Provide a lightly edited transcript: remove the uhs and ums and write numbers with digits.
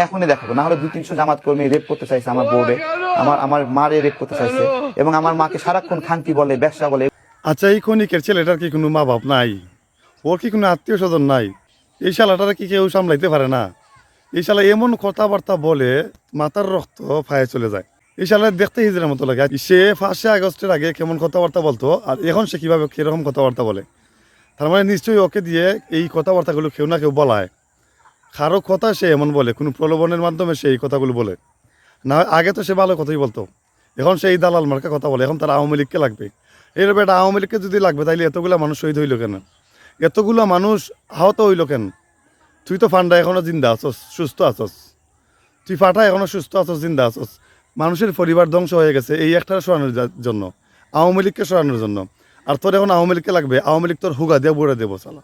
এখনই দেখাবো, না হলে 200-300 জামাত কর্মী রেপ করতে চাইছে আমার বোর্ডে, আমার মারে রেপ করতে চাইছে, এবং আমার মাকে সারাক্ষণ খানকি বলে, ব্যবসা বলে। আচ্ছা, এই ক্ষণিকের ছেলেটার কি কোনো মা বাপ নাই? ওর কি কোনো আত্মীয় স্বজন নাই? এই শালাটারা কি কেউ সামলাইতে পারে না? এই শালা এমন কথাবার্তা বলে মাথার রক্ত ফায়ে চলে যায়। এই শালা দেখতে হিজড়ের মতো লাগে। সে 5 আগস্টের আগে কেমন কথাবার্তা বলতো, আর এখন সে কিভাবে কিরকম কথাবার্তা বলে। তার মানে নিশ্চয়ই ওকে দিয়ে এই কথাবার্তাগুলো কেউ না কেউ বলায়। কারো কথা সে এমন বলে, কোনো প্রলোভনের মাধ্যমে সে এই কথাগুলো বলে না। আগে তো সে ভালো কথাই বলতো, এখন সেই দালাল মার্কা কথা বলে। এখন তার আওয়ামী লীগকে লাগবে। এরকম একটা আওয়ামী লীগকে যদি লাগবে, তাইলে এতগুলো মানুষ শহীদ হইল কেন? এতগুলো মানুষ আহত হইল কেন? তুই তো ফান্ডা এখনো জিন্দা আছস, সুস্থ আছস। তুই ফাটা এখনো সুস্থ আছস, জিন্দা আছস। মানুষের পরিবার ধ্বংস হয়ে গেছে এই একটা সরানোর জন্য, আওয়ামী লীগকে সরানোর জন্য। আর তোর এখন আওয়ামী লীগকে লাগবে, আওয়ামী লীগ তোর হুগা দিয়ে বুড়ে দেবো সালা।